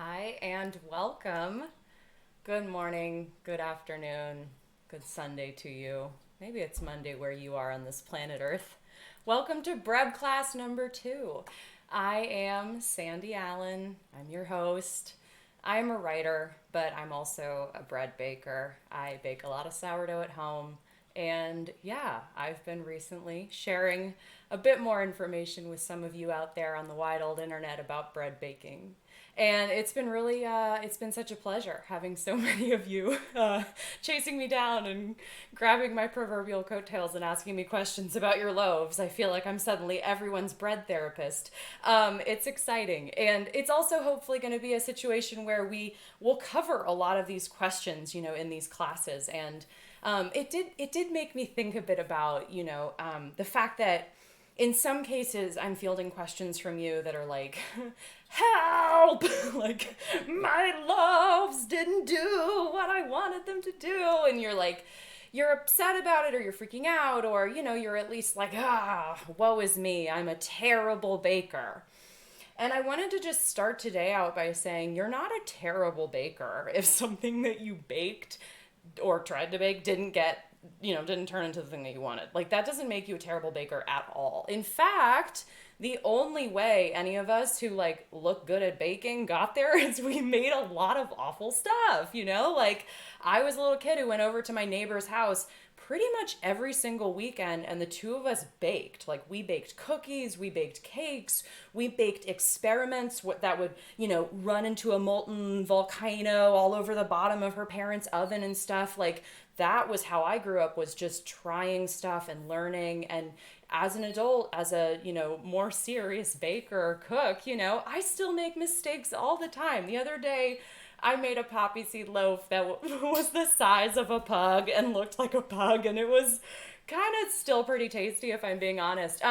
Hi and welcome. Good morning, good afternoon, good Sunday to you. Maybe it's Monday where you are on this planet Earth. Welcome to BREB class number 2. I am Sandy Allen. I'm your host. I'm a writer, but I'm also a bread baker. I bake a lot of sourdough at home. And yeah, I've been recently sharing a bit more information with some of you out there on the wide old internet about bread baking. And it's been really, it's been such a pleasure having so many of you chasing me down and grabbing my proverbial coattails and asking me questions about your loaves. I feel like I'm suddenly everyone's bread therapist. It's exciting. And it's also hopefully going to be a situation where we will cover a lot of these questions, in these classes. And it did make me think a bit about, the fact that in some cases I'm fielding questions from you that are like, help! Like, my loaves didn't do what I wanted them to do. And you're like, you're upset about it, or you're freaking out, or, you're at least like, woe is me, I'm a terrible baker. And I wanted to just start today out by saying you're not a terrible baker if something that you baked or tried to bake didn't turn into the thing that you wanted. Like, that doesn't make you a terrible baker at all. In fact, the only way any of us who look good at baking got there is we made a lot of awful stuff, Like, I was a little kid who went over to my neighbor's house pretty much every single weekend, and the two of us baked. Like, we baked cookies, we baked cakes, we baked experiments that would, run into a molten volcano all over the bottom of her parents' oven and stuff. Like, that was how I grew up, was just trying stuff and learning. And as an adult, as a, more serious baker or cook, I still make mistakes all the time. The other day, I made a poppy seed loaf that was the size of a pug and looked like a pug, and it was kind of still pretty tasty, if I'm being honest.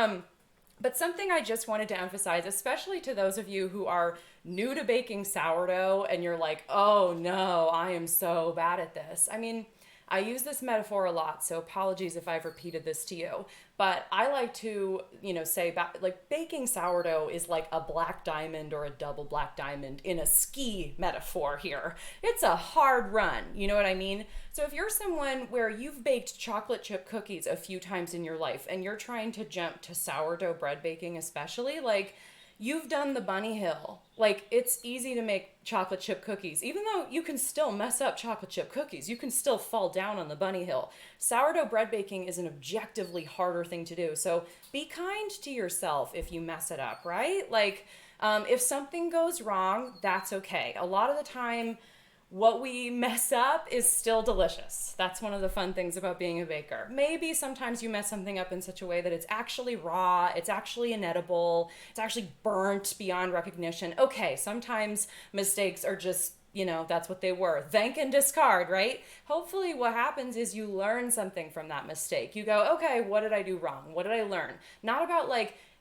But something I just wanted to emphasize, especially to those of you who are new to baking sourdough and you're like, oh no, I am so bad at this. I mean, I use this metaphor a lot, so apologies if I've repeated this to you. But I like to, say, baking sourdough is like a black diamond or a double black diamond in a ski metaphor here. It's a hard run, you know what I mean? So if you're someone where you've baked chocolate chip cookies a few times in your life and you're trying to jump to sourdough bread baking especially, you've done the bunny hill. Like, it's easy to make chocolate chip cookies. Even though you can still mess up chocolate chip cookies, you can still fall down on the bunny hill. Sourdough bread baking is an objectively harder thing to do. So be kind to yourself if you mess it up, right? If something goes wrong, that's okay. A lot of the time, what we mess up is still delicious. That's one of the fun things about being a baker. Maybe sometimes you mess something up in such a way that it's actually raw, it's actually inedible, it's actually burnt beyond recognition. Okay, sometimes mistakes are just, that's what they were. Thank and discard, right? Hopefully what happens is you learn something from that mistake. You go, okay, what did I do wrong? What did I learn? Not about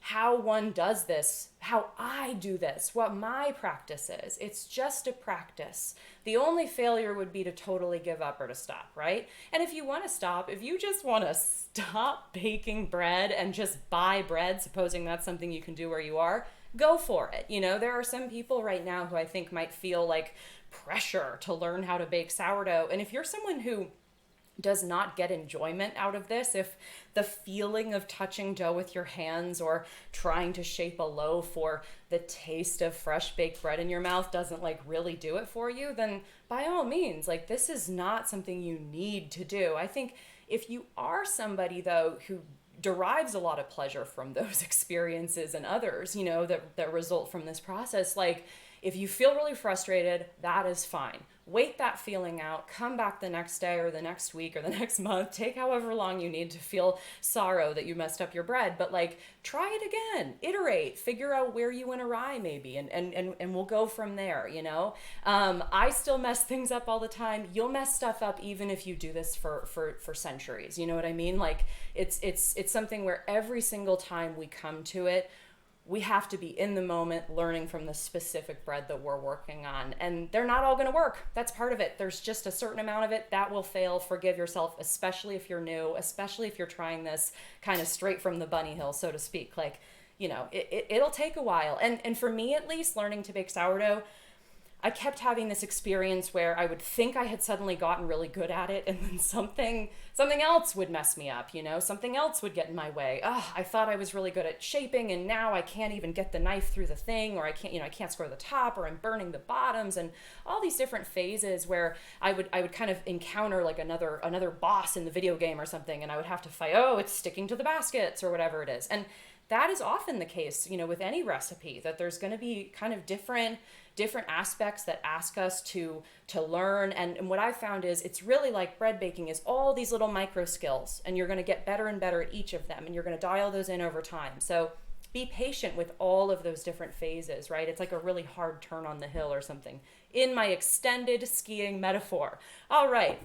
how one does this, how I do this, what my practice is. It's just a practice. The only failure would be to totally give up or to stop, right? And if you want to stop, if you just want to stop baking bread and just buy bread, supposing that's something you can do where you are, go for it. There are some people right now who I think might feel like pressure to learn how to bake sourdough. And if you're someone who does not get enjoyment out of this, if the feeling of touching dough with your hands or trying to shape a loaf or the taste of fresh baked bread in your mouth doesn't really do it for you, then by all means, this is not something you need to do. I think if you are somebody though who derives a lot of pleasure from those experiences and others, that result from this process, if you feel really frustrated, that is fine. Wait that feeling out, come back the next day or the next week or the next month, take however long you need to feel sorrow that you messed up your bread, but try it again, iterate, figure out where you went awry maybe, and we'll go from there, I still mess things up all the time. You'll mess stuff up even if you do this for centuries, you know what I mean? It's something where every single time we come to it, we have to be in the moment learning from the specific bread that we're working on. And they're not all going to work. That's part of it. There's just a certain amount of it that will fail. Forgive yourself, especially if you're new, especially if you're trying this kind of straight from the bunny hill, so to speak. It'll take a while. And for me, at least, learning to bake sourdough, I kept having this experience where I would think I had suddenly gotten really good at it, and then something else would mess me up, something else would get in my way. I thought I was really good at shaping, and now I can't even get the knife through the thing, or I can't score the top, or I'm burning the bottoms, and all these different phases where I would kind of encounter like another boss in the video game or something, and I would have to fight, it's sticking to the baskets or whatever it is. And that is often the case, with any recipe, that there's going to be kind of different aspects that ask us to learn. And what I found is it's really like bread baking is all these little micro skills, and you're going to get better and better at each of them, and you're going to dial those in over time. So be patient with all of those different phases, right? It's like a really hard turn on the hill or something, in my extended skiing metaphor. All right.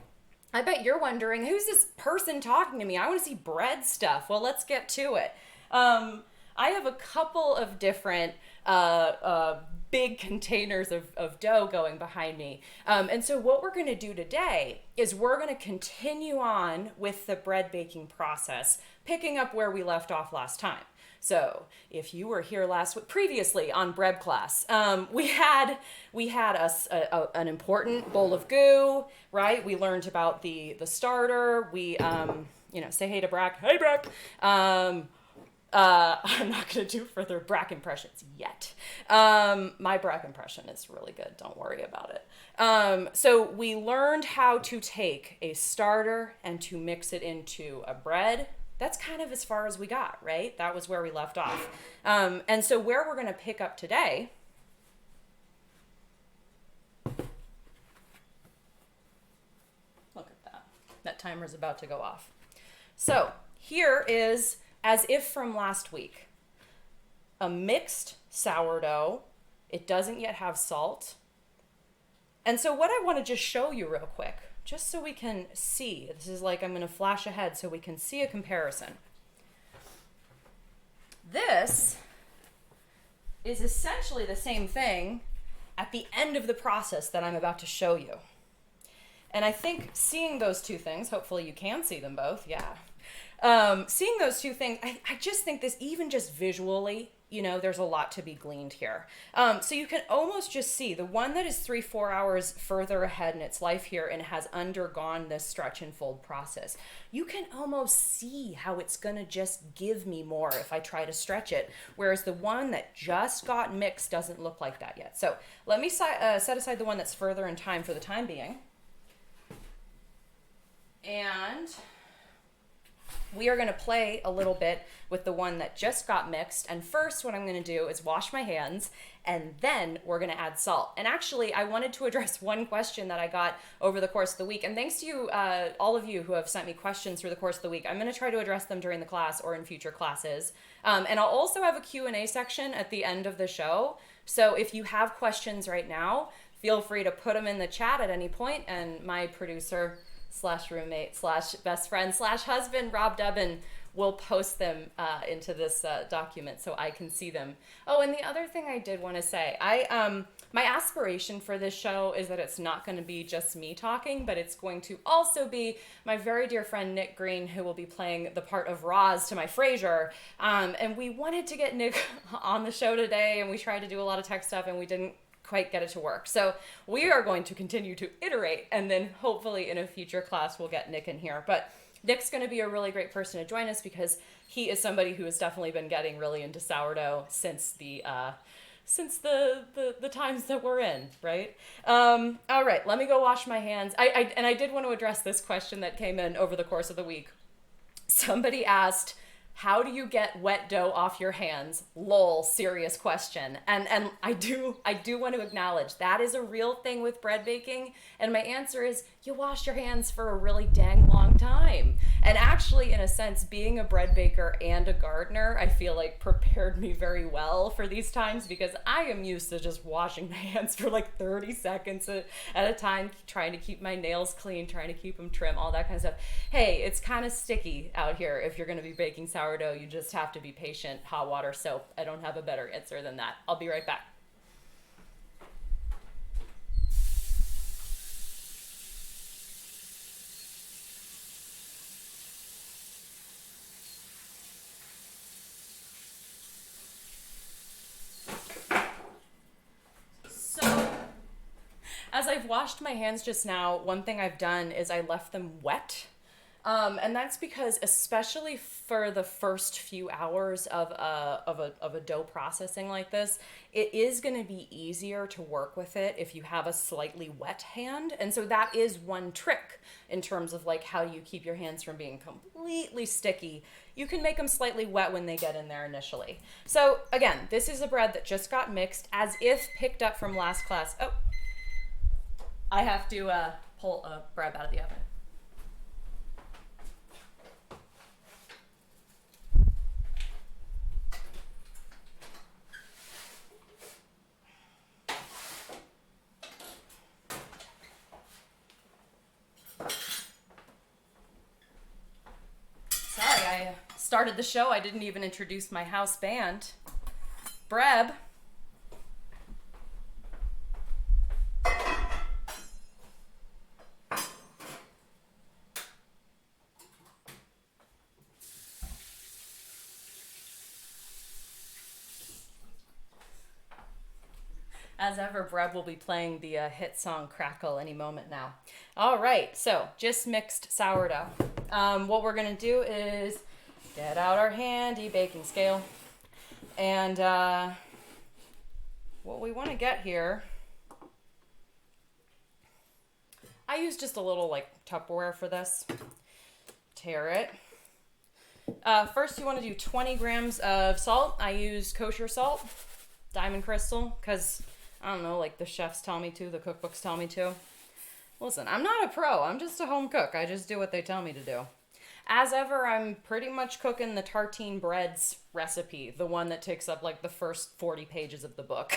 I bet you're wondering, who's this person talking to me? I want to see bread stuff. Well, let's get to it. I have a couple of different big containers of dough going behind me. And so what we're going to do today is we're going to continue on with the bread baking process, picking up where we left off last time. So if you were here previously on BREB class, we had an important bowl of goo, right? We learned about the starter. We, say hey to Brack. Hey, Brack. I'm not going to do further Brack impressions yet. My Brack impression is really good. Don't worry about it. So we learned how to take a starter and to mix it into a bread. That's kind of as far as we got, right? That was where we left off. And so where we're going to pick up today look at that. That timer's about to go off. So here is, as if from last week, a mixed sourdough. It doesn't yet have salt. And so what I want to just show you real quick, just so we can see, this is like I'm going to flash ahead so we can see a comparison. This is essentially the same thing at the end of the process that I'm about to show you. And I think seeing those two things, hopefully you can see them both, yeah. Seeing those two things, I just think this, even just visually, there's a lot to be gleaned here. So you can almost just see the one that is 3-4 hours further ahead in its life here and has undergone this stretch and fold process. You can almost see how it's going to just give me more if I try to stretch it, whereas the one that just got mixed doesn't look like that yet. So let me set aside the one that's further in time for the time being. And we are going to play a little bit with the one that just got mixed. And first, what I'm going to do is wash my hands, and then we're going to add salt. And actually, I wanted to address one question that I got over the course of the week. And thanks to you, all of you who have sent me questions through the course of the week. I'm going to try to address them during the class or in future classes. And I'll also have a Q&A section at the end of the show. So if you have questions right now, feel free to put them in the chat at any point, and my producer / roommate / best friend / husband, Rob Dubbin, will post them into this document so I can see them. Oh, and the other thing I did want to say, my aspiration for this show is that it's not going to be just me talking, but it's going to also be my very dear friend Nick Green, who will be playing the part of Roz to my Frasier. And we wanted to get Nick on the show today, and we tried to do a lot of tech stuff, and we didn't quite get it to work. So we are going to continue to iterate, and then hopefully in a future class we'll get Nick in here. But Nick's going to be a really great person to join us because he is somebody who has definitely been getting really into sourdough since the times that we're in, right? All right, let me go wash my hands. I did want to address this question that came in over the course of the week. Somebody asked, how do you get wet dough off your hands? Lol, serious question. And I do want to acknowledge that is a real thing with bread baking. And my answer is you wash your hands for a really dang long time. And actually, in a sense, being a bread baker and a gardener, I feel like prepared me very well for these times, because I am used to just washing my hands for like 30 seconds at a time, trying to keep my nails clean, trying to keep them trim, all that kind of stuff. Hey, it's kind of sticky out here if you're going to be baking sourdough. You just have to be patient. Hot water, soap. I don't have a better answer than that. I'll be right back. as I've washed my hands just now, one thing I've done is I left them wet. And that's because, especially for the first few hours of a dough processing like this, it is going to be easier to work with it if you have a slightly wet hand. And so that is one trick in terms of like how you keep your hands from being completely sticky. You can make them slightly wet when they get in there initially. So again, this is a bread that just got mixed as if picked up from last class. Oh, I have to pull a bread out of the oven. I started the show. I didn't even introduce my house band. BREB. As ever, BREB will be playing the hit song Crackle any moment now. All right, so just mixed sourdough. What we're going to do is get out our handy baking scale. And what we want to get here, I use just a little like Tupperware for this. Tare it. First, you want to do 20 grams of salt. I use kosher salt, Diamond Crystal, because I don't know, like the chefs tell me to, the cookbooks tell me to. Listen, I'm not a pro. I'm just a home cook. I just do what they tell me to do. As ever, I'm pretty much cooking the tartine breads recipe, the one that takes up like the first 40 pages of the book.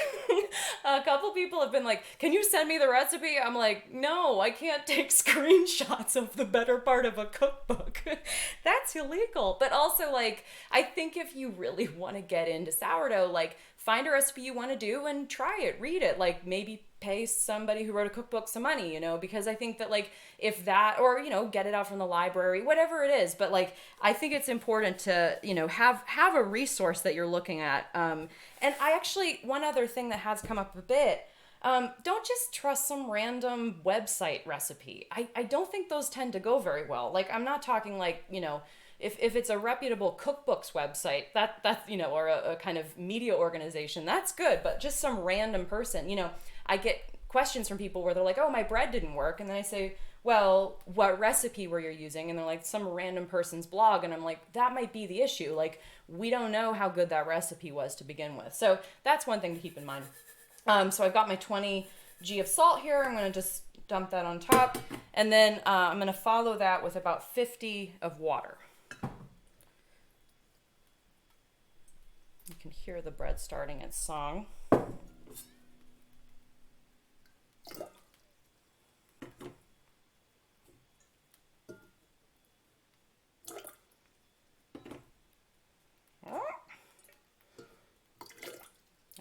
A couple people have been like, can you send me the recipe? I'm like, no, I can't take screenshots of the better part of a cookbook. That's illegal. But also, like, I think if you really want to get into sourdough, like, find a recipe you want to do and try it, read it, like maybe pay somebody who wrote a cookbook some money, you know, because I think that like if that, or, you know, get it out from the library, whatever it is. But like, I think it's important to, you know, have a resource that you're looking at. And I actually, one other thing that has come up a bit, don't just trust some random website recipe. I don't think those tend to go very well. Like, I'm not talking like, you know, if it's a reputable cookbooks website, that's, you know, or a kind of media organization, that's good. But just some random person, you know, I get questions from people where they're like, oh, my bread didn't work. And then I say, well, what recipe were you using? And they're like, some random person's blog. And I'm like, that might be the issue. Like, we don't know how good that recipe was to begin with. So that's one thing to keep in mind. So I've got my 20 G of salt here. I'm going to just dump that on top. And then I'm going to follow that with about 50 of water. You can hear the bread starting its song.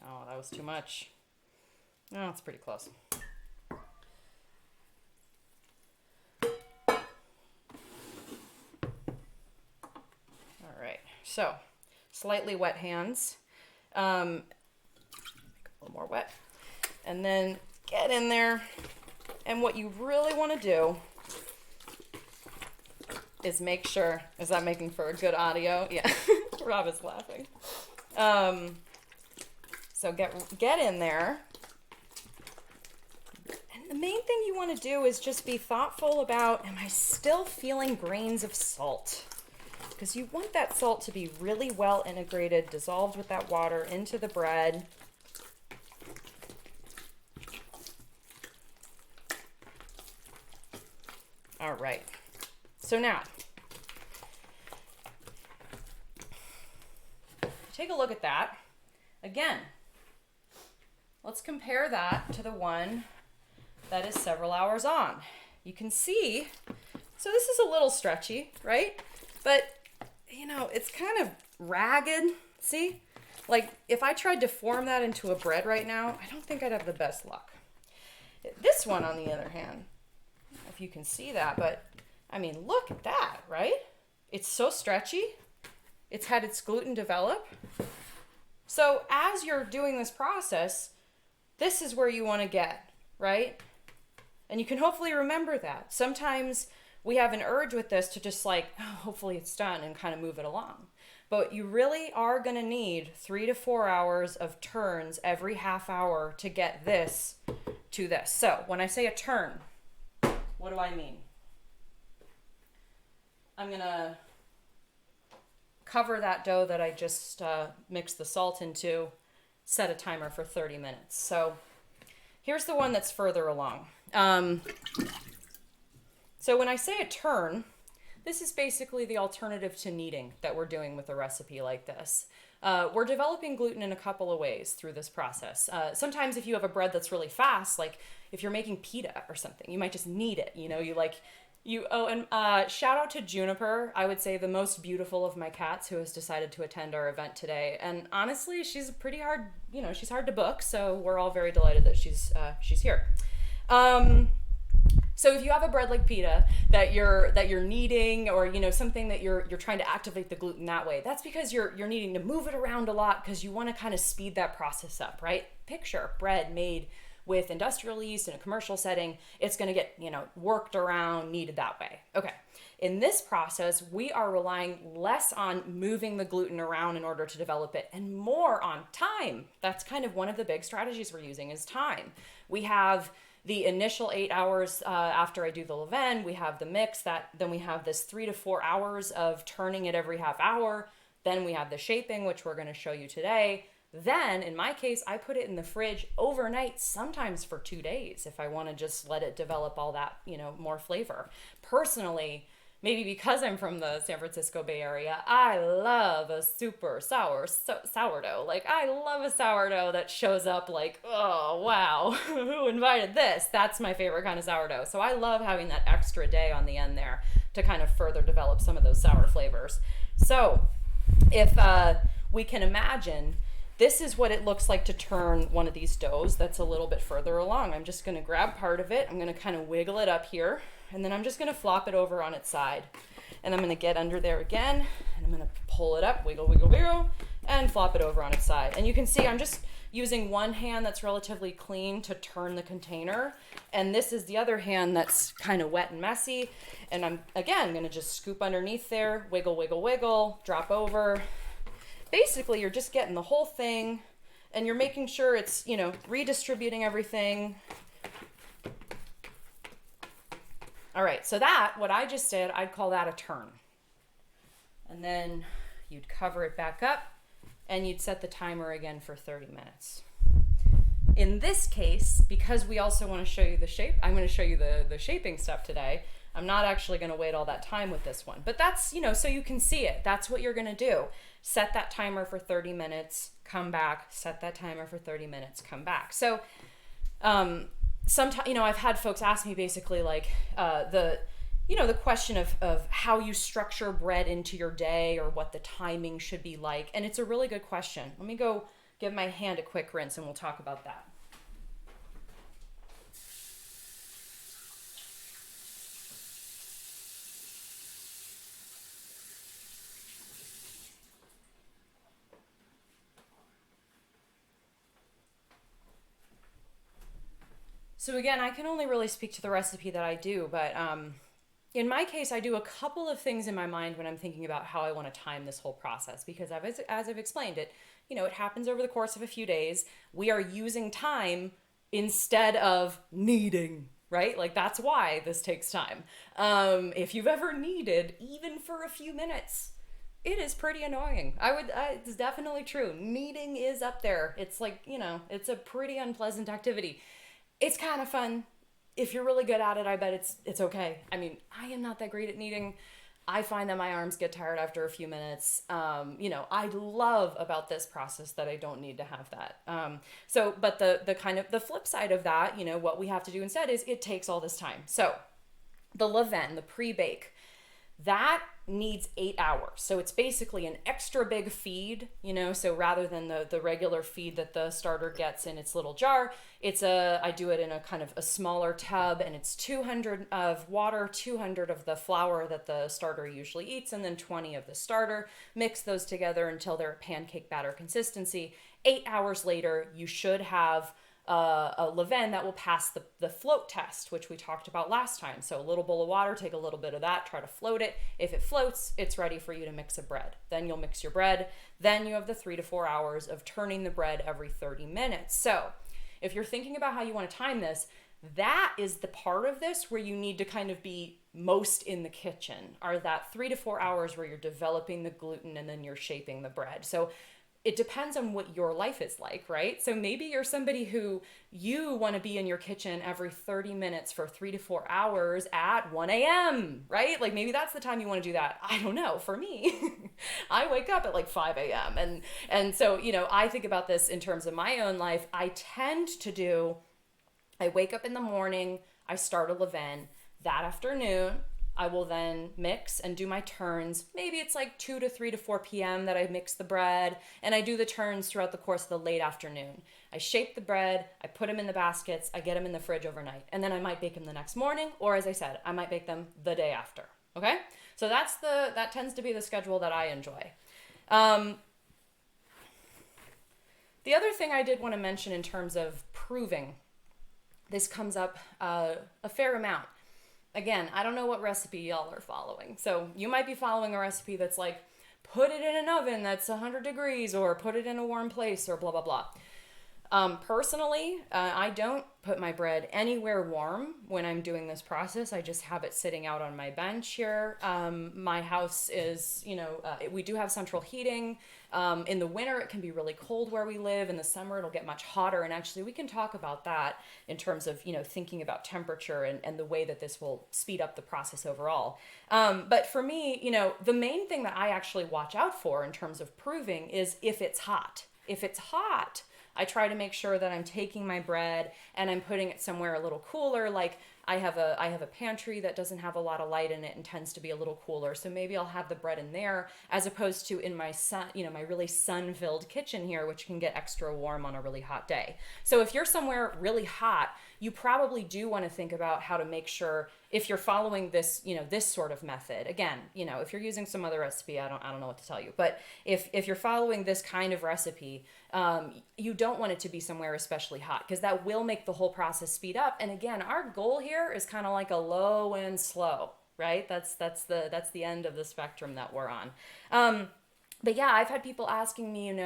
Oh, that was too much. Oh, it's pretty close. All right, so slightly wet hands. Make it a little more wet. And then get in there. And what you really want to do is make sure, is that making for a good audio? Yeah, Rob is laughing. So get in there. And the main thing you want to do is just be thoughtful about, am I still feeling grains of salt? Because you want that salt to be really well integrated, dissolved with that water into the bread. All right. So now, take a look at that. Again, let's compare that to the one that is several hours on. You can see, so this is a little stretchy, right? But, you know, it's kind of ragged, see? Like, if I tried to form that into a bread right now, I don't think I'd have the best luck. This one, on the other hand, if you can see that, but, I mean, look at that, right? It's so stretchy. It's had its gluten develop. So as you're doing this process, this is where you want to get, right? And you can hopefully remember that. Sometimes we have an urge with this to just like, oh, hopefully it's done and kind of move it along. But you really are going to need 3 to 4 hours of turns every half hour to get this to this. So when I say a turn, what do I mean? I'm going to cover that dough that I just mixed the salt into, set a timer for 30 minutes. So here's the one that's further along. So when I say a turn, this is basically the alternative to kneading that we're doing with a recipe like this. We're developing gluten in a couple of ways through this process. Sometimes if you have a bread that's really fast, like if you're making pita or something, you might just knead it. Shout out to Juniper, I would say the most beautiful of my cats, who has decided to attend our event today. And honestly, she's pretty hard, she's hard to book. So we're all very delighted that she's here. So if you have a bread like pita that you're kneading, or something that you're trying to activate the gluten that way, that's because you're needing to move it around a lot because you want to kind of speed that process up, right? Picture bread made with industrial yeast in a commercial setting. It's going to get worked around, kneaded that way. Okay. In this process, we are relying less on moving the gluten around in order to develop it and more on time. That's kind of one of the big strategies we're using is time. We have the initial 8 hours after I do the levain, we have the mix, then we have this 3 to 4 hours of turning it every half hour. Then we have the shaping, which we're going to show you today. Then in my case, I put it in the fridge overnight, sometimes for 2 days, if I want to just let it develop all that, more flavor. Personally, maybe because I'm from the San Francisco Bay Area, I love a super sourdough. Like, I love a sourdough that shows up like, oh, wow, who invited this? That's my favorite kind of sourdough. So I love having that extra day on the end there to kind of further develop some of those sour flavors. So if we can imagine, this is what it looks like to turn one of these doughs that's a little bit further along. I'm just going to grab part of it. I'm going to kind of wiggle it up here. And then I'm just going to flop it over on its side. And I'm going to get under there again. And I'm going to pull it up, wiggle, wiggle, wiggle, and flop it over on its side. And you can see I'm just using one hand that's relatively clean to turn the container. And this is the other hand that's kind of wet and messy. And I'm, again, going to just scoop underneath there, wiggle, wiggle, wiggle, drop over. Basically, you're just getting the whole thing, and you're making sure it's, redistributing everything. All right, so what I just did, I'd call that a turn. And then you'd cover it back up, and you'd set the timer again for 30 minutes. In this case, because we also want to show you the shape, I'm going to show you the shaping stuff today. I'm not actually going to wait all that time with this one, but that's, so you can see it. That's what you're going to do. Set that timer for 30 minutes, come back, set that timer for 30 minutes, come back. So, sometimes, I've had folks ask me basically like, the question of how you structure bread into your day or what the timing should be like. And it's a really good question. Let me go give my hand a quick rinse and we'll talk about that. So again, I can only really speak to the recipe that I do, but in my case, I do a couple of things in my mind when I'm thinking about how I want to time this whole process, because as I've explained it, it happens over the course of a few days. We are using time instead of kneading, right? Like that's why this takes time. If you've ever kneaded, even for a few minutes, it is pretty annoying. It's definitely true. Kneading is up there. It's like, it's a pretty unpleasant activity. It's kind of fun. If you're really good at it, I bet it's okay. I mean, I am not that great at kneading. I find that my arms get tired after a few minutes. I love about this process that I don't need to have that. But the kind of the flip side of that, what we have to do instead is it takes all this time. So the levain, the pre-bake, that needs 8 hours. So it's basically an extra big feed, so rather than the regular feed that the starter gets in its little jar, I do it in a kind of a smaller tub, and it's 200 of water, 200 of the flour that the starter usually eats, and then 20 of the starter. Mix those together until they're pancake batter consistency. 8 hours later, you should have a levain that will pass the float test, which we talked about last time. So a little bowl of water, take a little bit of that, try to float it. If it floats, it's ready for you to mix a bread. Then you'll mix your bread. Then you have the 3 to 4 hours of turning the bread every 30 minutes. So if you're thinking about how you want to time this, that is the part of this where you need to kind of be most in the kitchen, are that 3 to 4 hours where you're developing the gluten and then you're shaping the bread. So it depends on what your life is like, right? So maybe you're somebody who you want to be in your kitchen every 30 minutes for 3 to 4 hours at 1 a.m., right? Like maybe that's the time you want to do that. I don't know. For me, I wake up at like 5 a.m. And so, I think about this in terms of my own life. I wake up in the morning, I start a levain. That afternoon, I will then mix and do my turns. Maybe it's like 2 to 3 to 4 p.m. that I mix the bread, and I do the turns throughout the course of the late afternoon. I shape the bread, I put them in the baskets, I get them in the fridge overnight, and then I might bake them the next morning, or as I said, I might bake them the day after, okay? So that tends to be the schedule that I enjoy. The other thing I did want to mention in terms of proving, this comes up a fair amount. Again, I don't know what recipe y'all are following. So you might be following a recipe that's like, put it in an oven that's 100 degrees, or put it in a warm place, or blah, blah, blah. Personally, I don't put my bread anywhere warm when I'm doing this process. I just have it sitting out on my bench here. My house is, we do have central heating. In the winter, it can be really cold where we live. In the summer, it'll get much hotter. And actually, we can talk about that in terms of, thinking about temperature and the way that this will speed up the process overall. But for me, the main thing that I actually watch out for in terms of proving is if it's hot. If it's hot, I try to make sure that I'm taking my bread and I'm putting it somewhere a little cooler. Like I have a pantry that doesn't have a lot of light in it and tends to be a little cooler. So maybe I'll have the bread in there as opposed to in my my really sun-filled kitchen here, which can get extra warm on a really hot day. So if you're somewhere really hot, you probably do want to think about how to make sure, if you're following this, this sort of method. Again, if you're using some other recipe, I don't know what to tell you. But if you're following this kind of recipe, you don't want it to be somewhere especially hot, because that will make the whole process speed up. And again, our goal here is kind of like a low and slow, right? That's the end of the spectrum that we're on. But yeah, I've had people asking me,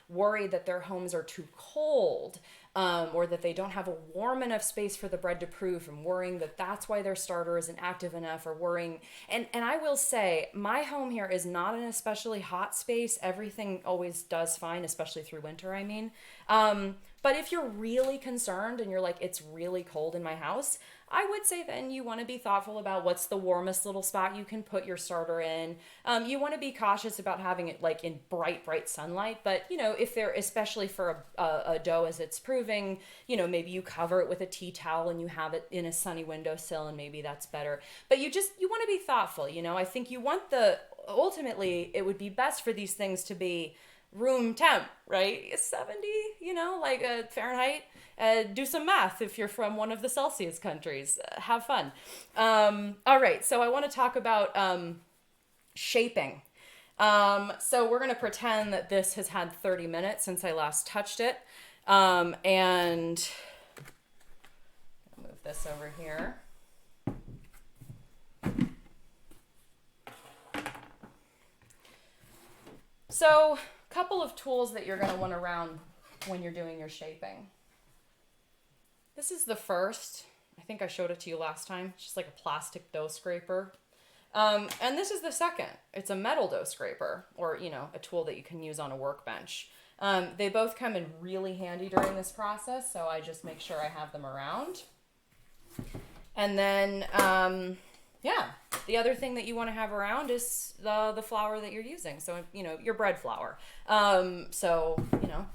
worried that their homes are too cold, or that they don't have a warm enough space for the bread to prove, and worrying that that's why their starter isn't active enough, or worrying. And I will say, my home here is not an especially hot space. Everything always does fine, especially through winter, I mean. But if you're really concerned and you're like, it's really cold in my house, I would say then you want to be thoughtful about what's the warmest little spot you can put your starter in. You want to be cautious about having it like in bright sunlight. But, if they're, especially for a dough as it's proving, maybe you cover it with a tea towel and you have it in a sunny windowsill, and maybe that's better. But you want to be thoughtful. I think you want ultimately, it would be best for these things to be room temp, right? 70, like Fahrenheit. Do some math if you're from one of the Celsius countries. Have fun. All right, so I want to talk about shaping. So we're going to pretend that this has had 30 minutes since I last touched it. And I'll move this over here. So a couple of tools that you're going to want around when you're doing your shaping. This is the first. I think I showed it to you last time. It's just like a plastic dough scraper. And this is the second. It's a metal dough scraper, or, a tool that you can use on a workbench. They both come in really handy during this process, so I just make sure I have them around. And then, the other thing that you want to have around is the flour that you're using. So, your bread flour.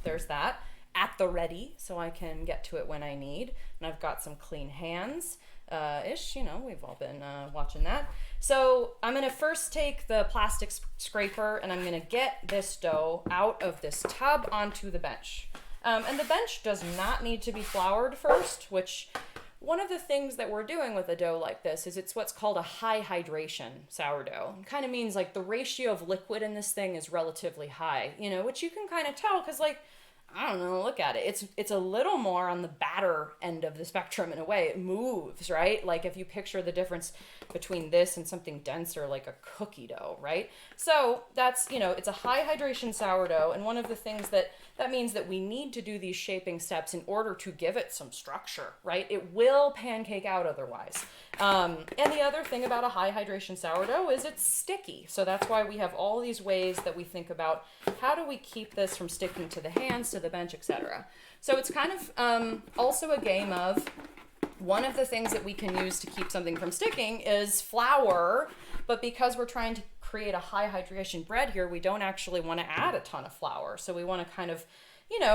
There's that at the ready, so I can get to it when I need. And I've got some clean hands, we've all been watching that. So I'm going to first take the plastic scraper and I'm going to get this dough out of this tub onto the bench. And the bench does not need to be floured first, which one of the things that we're doing with a dough like this is it's what's called a high hydration sourdough. It kind of means like the ratio of liquid in this thing is relatively high, which you can kind of tell because I don't know, look at it. It's a little more on the batter end of the spectrum in a way. It moves, right? Like if you picture the difference between this and something denser like a cookie dough, right? So that's, it's a high hydration sourdough, and one of the things that means that we need to do these shaping steps in order to give it some structure, right? It will pancake out otherwise. And the other thing about a high hydration sourdough is it's sticky. So that's why we have all these ways that we think about how do we keep this from sticking to the hands, to the bench, etc. So it's kind of also a game of one of the things that we can use to keep something from sticking is flour, but because we're trying to create a high hydration bread here, we don't actually want to add a ton of flour. So we want to kind of,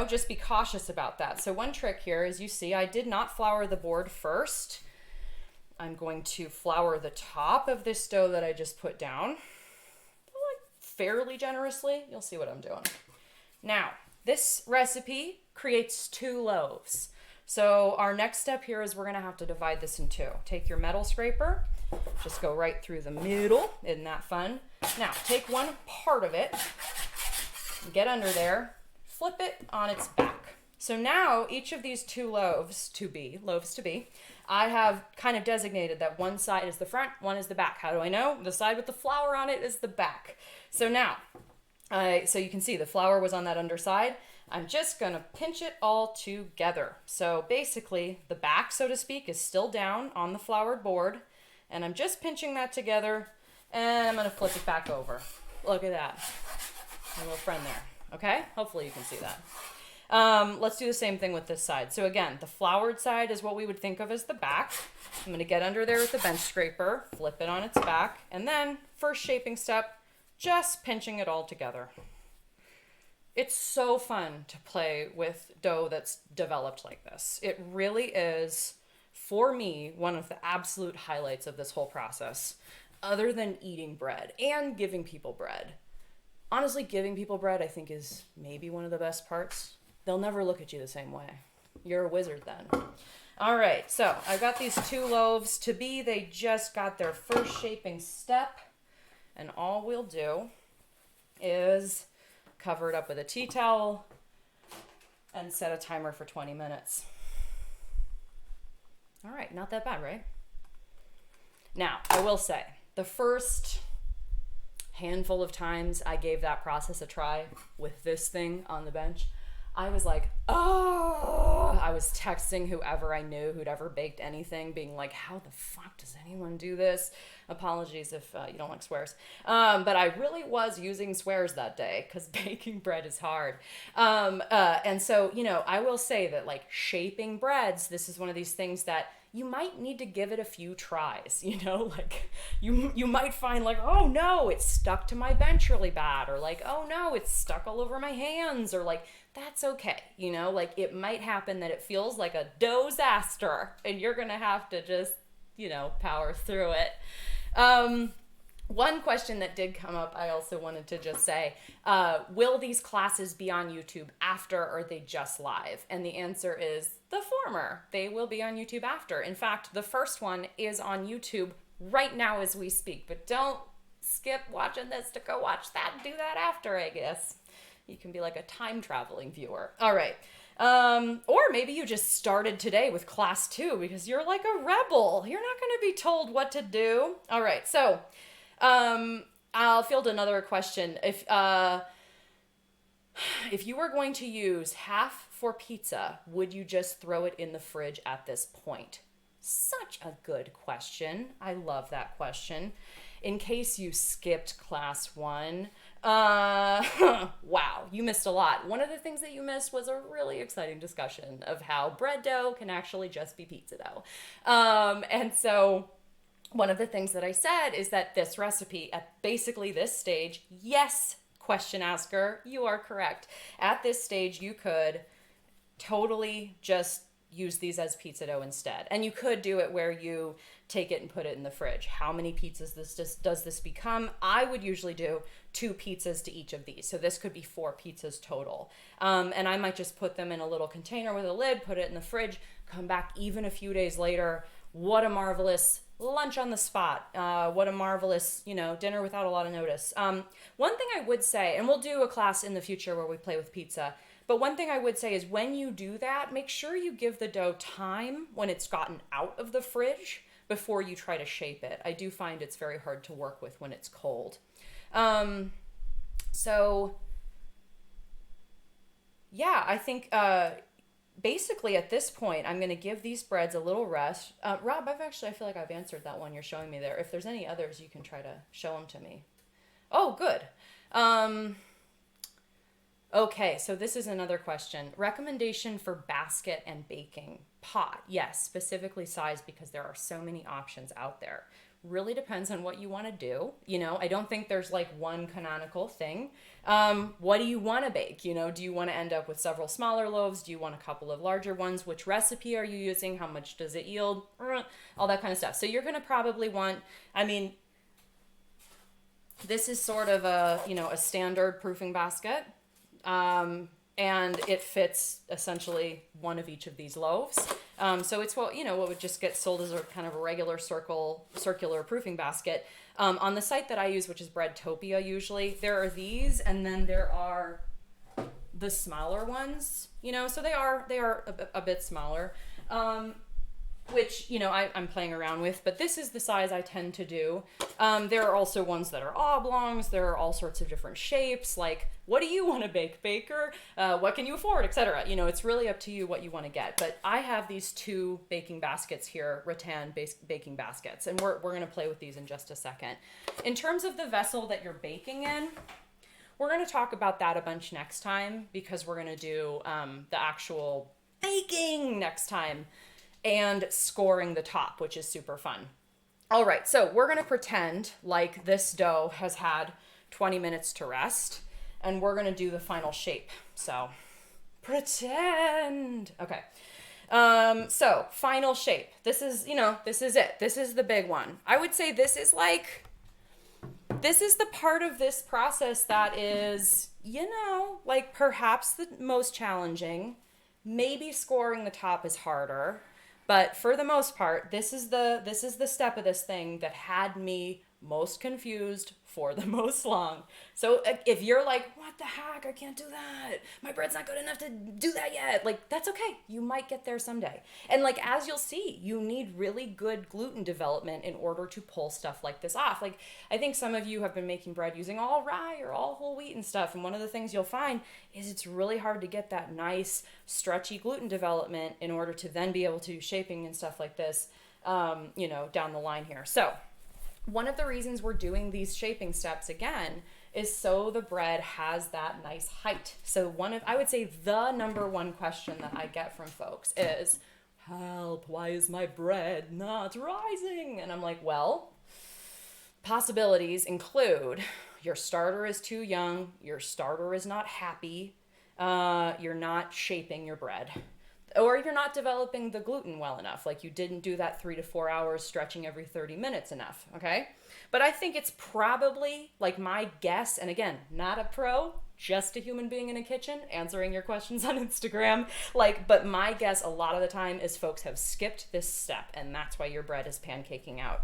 just be cautious about that. So one trick here is, you see, I did not flour the board first. I'm going to flour the top of this dough that I just put down, like fairly generously. You'll see what I'm doing. Now, this recipe creates 2 loaves. So our next step here is we're going to have to divide this in 2. Take your metal scraper, just go right through the middle. Isn't that fun? Now, take one part of it, get under there, flip it on its back. So now each of these 2 loaves to be, I have kind of designated that one side is the front, one is the back. How do I know? The side with the flour on it is the back. So now, so you can see the flour was on that underside. I'm just going to pinch it all together. So basically the back, so to speak, is still down on the floured board, and I'm just pinching that together, and I'm going to flip it back over. Look at that. My little friend there. Okay? Hopefully you can see that. Let's do the same thing with this side. So again, the floured side is what we would think of as the back. I'm going to get under there with the bench scraper, flip it on its back, and then first shaping step, just pinching it all together. It's so fun to play with dough that's developed like this. It really is, for me, one of the absolute highlights of this whole process, other than eating bread and giving people bread. Honestly, giving people bread, I think, is maybe one of the best parts. They'll never look at you the same way. You're a wizard then. All right, so I've got these 2 loaves to be. They just got their first shaping step, and all we'll do is cover it up with a tea towel and set a timer for 20 minutes. All right, not that bad, right? Now, I will say, the first handful of times I gave that process a try with this thing on the bench, I was like, oh, I was texting whoever I knew who'd ever baked anything, being like, how the fuck does anyone do this? Apologies if you don't like swears. But I really was using swears that day because baking bread is hard. And so, I will say that like shaping breads, this is one of these things that you might need to give it a few tries, like you might find like, oh no, it's stuck to my bench really bad, or like, oh no, it's stuck all over my hands, or like, that's okay. Like it might happen that it feels like a dough-aster and you're going to have to just, power through it. One question that did come up, I also wanted to just say, will these classes be on YouTube after, or are they just live? And the answer is the former. They will be on YouTube after. In fact, the first one is on YouTube right now as we speak, but don't skip watching this to go watch that. Do that after, I guess. You can be like a time traveling viewer. All right. Or maybe you just started today with class 2 because you're like a rebel. You're not going to be told what to do. All right. So, I'll field another question. If you were going to use half for pizza, would you just throw it in the fridge at this point? Such a good question. I love that question. In case you skipped class 1, wow, you missed a lot. One of the things that you missed was a really exciting discussion of how bread dough can actually just be pizza dough. And so one of the things that I said is that this recipe at basically this stage, yes, question asker, you are correct. At this stage, you could totally just use these as pizza dough instead. And you could do it where you take it and put it in the fridge. How many pizzas does this become? I would usually do 2 pizzas to each of these. So this could be 4 pizzas total. And I might just put them in a little container with a lid, put it in the fridge, come back even a few days later. What a marvelous lunch on the spot. What a marvelous, dinner without a lot of notice. One thing I would say, and we'll do a class in the future where we play with pizza, But one thing I would say is when you do that, make sure you give the dough time when it's gotten out of the fridge before you try to shape it. I do find it's very hard to work with when it's cold. So yeah, I think basically at this point, I'm going to give these breads a little rest. Rob, I feel like I've answered that one you're showing me there. If there's any others, you can try to show them to me. Oh, good. Okay, so this is another question. Recommendation for basket and baking pot. Yes, specifically size because there are so many options out there. Really depends on what you want to do. You know, I don't think there's like one canonical thing. What do you want to bake? You know, do you want to end up with several smaller loaves? Do you want a couple of larger ones? Which recipe are you using? How much does it yield? All that kind of stuff. So you're going to probably want, I mean, this is sort of a, you know, a standard proofing basket. And it fits essentially one of each of these loaves. So it's what, you know, what would just get sold as a kind of a regular circular proofing basket. On the site that I use, which is Breadtopia usually, there are these, and then there are the smaller ones, you know, so they are a bit smaller. Which, you know, I'm playing around with, but this is the size I tend to do. There are also ones that are oblongs. There are all sorts of different shapes. Like, what do you want to bake, baker? What can you afford, etc. You know, it's really up to you what you want to get. But I have these two baking baskets here, rattan baking baskets, and we're going to play with these in just a second. In terms of the vessel that you're baking in, we're going to talk about that a bunch next time because we're going to do the actual baking next time. And scoring the top, which is super fun. All right, so we're gonna pretend like this dough has had 20 minutes to rest, and we're gonna do the final shape. So, pretend. Okay, so final shape. This is, you know, this is it. This is the big one. I would say this is the part of this process that is, you know, like perhaps the most challenging. Maybe scoring the top is harder. But for the most part, this is the step of this thing that had me most confused for the most long. So if you're like, what the heck, I can't do that. My bread's not good enough to do that yet. Like, that's okay. You might get there someday. And like, as you'll see, you need really good gluten development in order to pull stuff like this off. Like, I think some of you have been making bread using all rye or all whole wheat and stuff. And one of the things you'll find is it's really hard to get that nice, stretchy gluten development in order to then be able to do shaping and stuff like this, you know, down the line here. So one of the reasons we're doing these shaping steps again is so the bread has that nice height. So I would say the number one question that I get from folks is, help, why is my bread not rising? And I'm like, well, possibilities include your starter is too young, your starter is not happy, you're not shaping your bread. Or you're not developing the gluten well enough, like you didn't do that 3 to 4 hours stretching every 30 minutes enough, okay? But I think it's probably, like my guess, and again, not a pro, just a human being in a kitchen answering your questions on Instagram, like, but my guess a lot of the time is folks have skipped this step, and that's why your bread is pancaking out.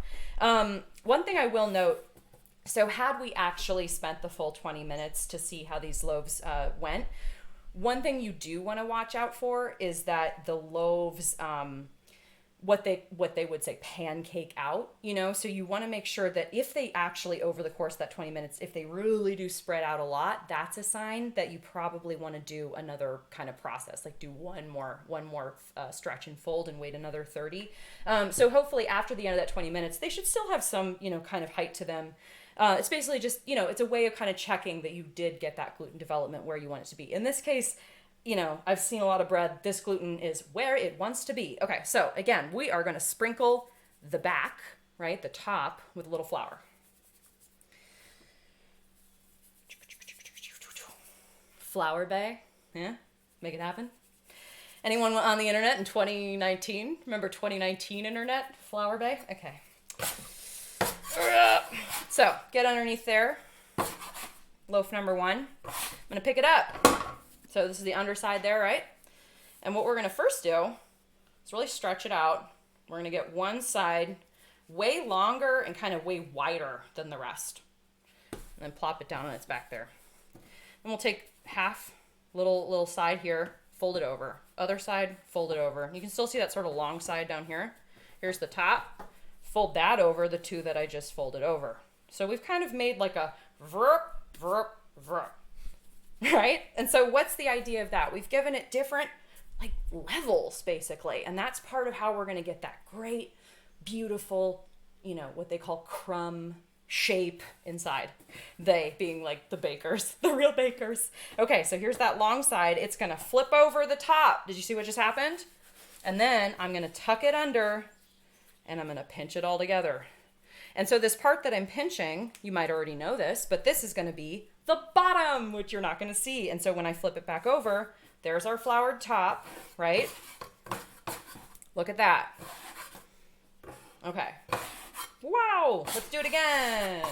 One thing I will note, so had we actually spent the full 20 minutes to see how these loaves went, one thing you do want to watch out for is that the loaves, what they would say pancake out, you know, so you want to make sure that if they actually over the course of that 20 minutes, if they really do spread out a lot, that's a sign that you probably want to do another kind of process, like do one more stretch and fold and wait another 30. So hopefully after the end of that 20 minutes, they should still have some, you know, kind of height to them. It's basically just, you know, it's a way of kind of checking that you did get that gluten development where you want it to be. In this case, you know, I've seen a lot of bread. This gluten is where it wants to be. Okay, so again, we are going to sprinkle the back, right, the top, with a little flour. Flour Bay, yeah, make it happen. Anyone on the internet in 2019? Remember 2019 internet? Flour Bay? Okay. So get underneath there, loaf number 1. I'm going to pick it up. So this is the underside there, right? And what we're going to first do is really stretch it out. We're going to get one side way longer and kind of way wider than the rest. And then plop it down on its back there. And we'll take half little side here, fold it over. Other side, fold it over. You can still see that sort of long side down here. Here's the top. Fold that over the two that I just folded over. So we've kind of made like a vrp, vrp, vrp, right? And so what's the idea of that? We've given it different like levels basically. And that's part of how we're going to get that great, beautiful, you know, what they call crumb shape inside. They being like the bakers, the real bakers. Okay, so here's that long side. It's going to flip over the top. Did you see what just happened? And then I'm going to tuck it under and I'm going to pinch it all together. And so this part that I'm pinching, you might already know this, but this is going to be the bottom, which you're not going to see. And so when I flip it back over, there's our floured top, right? Look at that. Okay. Wow, let's do it again.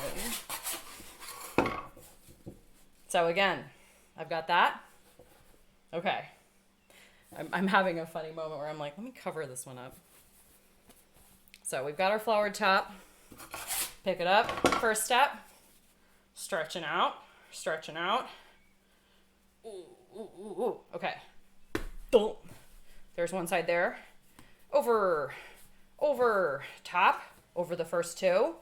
So again, I've got that. Okay. I'm having a funny moment where I'm like, let me cover this one up. So we've got our floured top. Pick it up. First step, stretching out, stretching out. Ooh, ooh, ooh, ooh. Okay. Boom. There's one side there. Over, top, over the first two.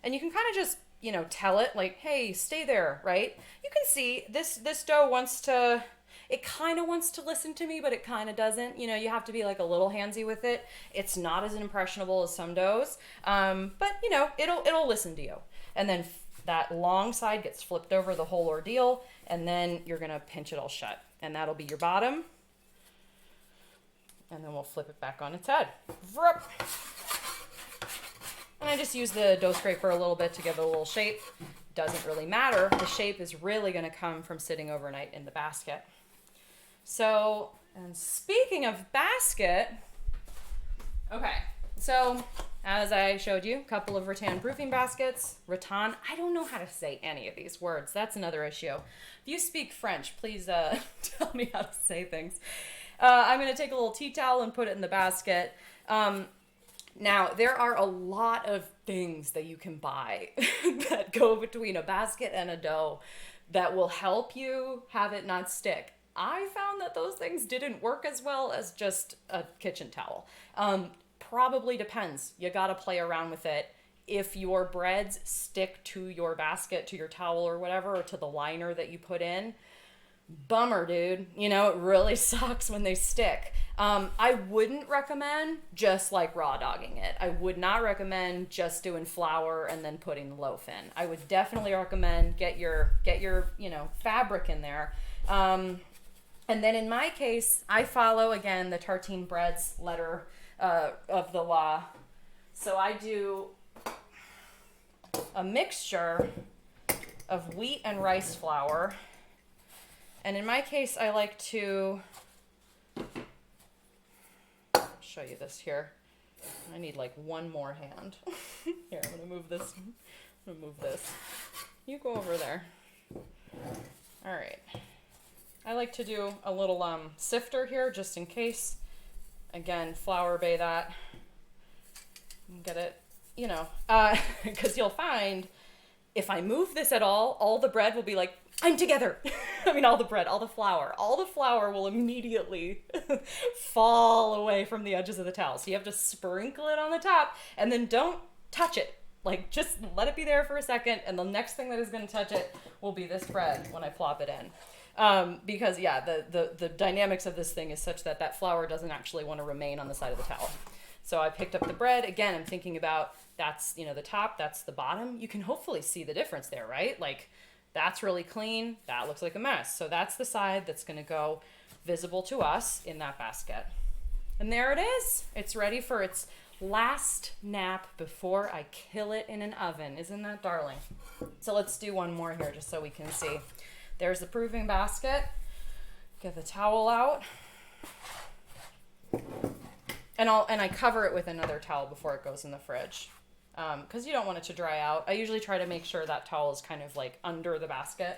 And you can kind of just, you know, tell it like, hey, stay there, right? You can see this dough wants to, it kind of wants to listen to me, but it kind of doesn't. You know, you have to be like a little handsy with it. It's not as impressionable as some doughs, but you know, it'll listen to you. And then that long side gets flipped over the whole ordeal, and then you're gonna pinch it all shut, and that'll be your bottom. And then we'll flip it back on its head. Vroom. And I just use the dough scraper a little bit to give it a little shape. Doesn't really matter. The shape is really gonna come from sitting overnight in the basket. So, and speaking of basket, okay, so as I showed you, a couple of rattan proofing baskets. Rattan, I don't know how to say any of these words. That's another issue. If you speak French, please tell me how to say things. I'm going to take a little tea towel and put it in the basket. Now, there are a lot of things that you can buy that go between a basket and a dough that will help you have it not stick. I found that those things didn't work as well as just a kitchen towel. Probably depends. You got to play around with it. If your breads stick to your basket, to your towel or whatever, or to the liner that you put in, bummer, dude. You know, it really sucks when they stick. I wouldn't recommend just like raw dogging it. I would not recommend just doing flour and then putting the loaf in. I would definitely recommend get your you know, fabric in there. And then in my case, I follow again the Tartine Bread's letter of the law. So I do a mixture of wheat and rice flour. And in my case, I like to show you this here. I need like one more hand. Here, I'm gonna move this. I'm gonna move this. You go over there. All right. I like to do a little sifter here just in case. Again, flour bay that. Get it, you know, because you'll find if I move this at all the bread will be like, I'm together. I mean, all the bread, all the flour will immediately fall away from the edges of the towel. So you have to sprinkle it on the top and then don't touch it. Like, just let it be there for a second. And the next thing that is going to touch it will be this bread when I plop it in. Because yeah, the dynamics of this thing is such that that flour doesn't actually want to remain on the side of the towel. So I picked up the bread. Again, I'm thinking about that's, you know, the top, that's the bottom. You can hopefully see the difference there, right? Like, that's really clean. That looks like a mess. So that's the side that's going to go visible to us in that basket. And there it is. It's ready for its last nap before I kill it in an oven. Isn't that darling? So let's do one more here just so we can see. There's the proofing basket. Get the towel out. And I cover it with another towel before it goes in the fridge. Because you don't want it to dry out. I usually try to make sure that towel is kind of like under the basket.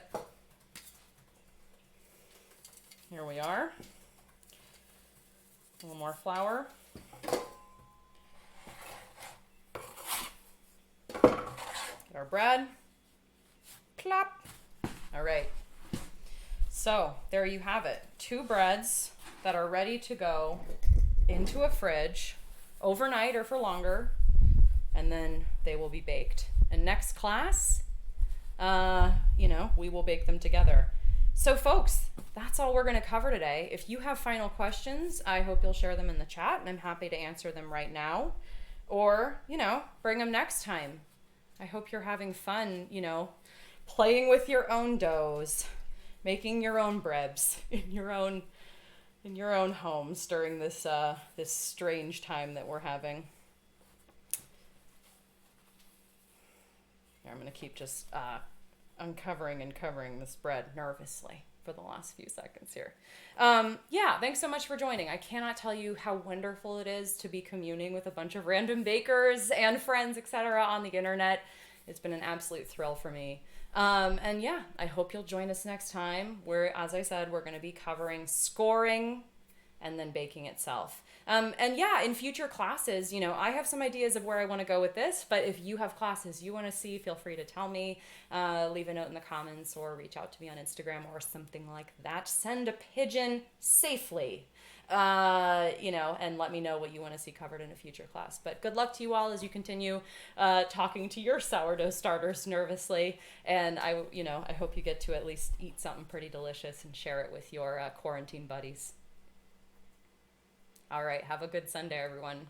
Here we are. A little more flour. Get our bread. Plop. All right. So there you have it. 2 breads that are ready to go into a fridge overnight or for longer, and then they will be baked. And next class, we will bake them together. So folks, that's all we're going to cover today. If you have final questions, I hope you'll share them in the chat, and I'm happy to answer them right now. Or, bring them next time. I hope you're having fun, playing with your own doughs, making your own BREBs in your own homes during this this strange time that we're having. I'm going to keep just uncovering and covering this bread nervously for the last few seconds here. Thanks so much for joining. I cannot tell you how wonderful it is to be communing with a bunch of random bakers and friends, etc. on the internet. It's been an absolute thrill for me. I hope you'll join us next time where, as I said, we're going to be covering scoring and then baking itself. In future classes, I have some ideas of where I want to go with this, but if you have classes you want to see, feel free to tell me, leave a note in the comments or reach out to me on Instagram or something like that. Send a pigeon safely, and let me know what you want to see covered in a future class. But good luck to you all as you continue talking to your sourdough starters nervously. And I hope you get to at least eat something pretty delicious and share it with your quarantine buddies. All right, have a good Sunday, everyone.